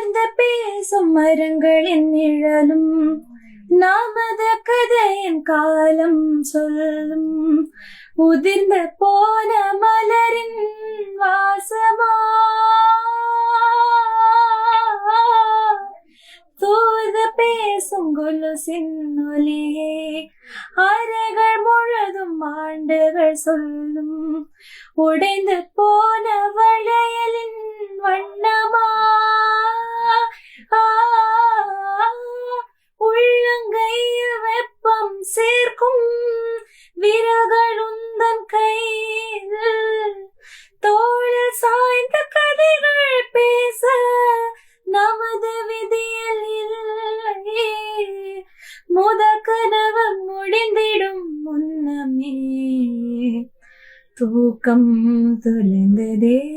அமர்ந்து பேசும் மரங்களின் நிழலும் நமது கதையின் காலம் சொல்லும். உதிர்ந்து போன மலரின் வாசமா தூது பேசும் கொலுசின் ஒலியே அறைகள் முழுதும் ஆண்டுகள் சொல்லும். உடைந்து போன வளையலின் வண்ணமா உள்ளங்கையில் வெப்பம் சேர்க்கும் விரல்கள் உந்தன் கையில் தோளில் சாய்ந்த கதைகள் பேச நமது விதியில் இல்லை. முதல் கனவு முடிந்திடும் முன்னமே தூக்கம் தொலைந்ததே.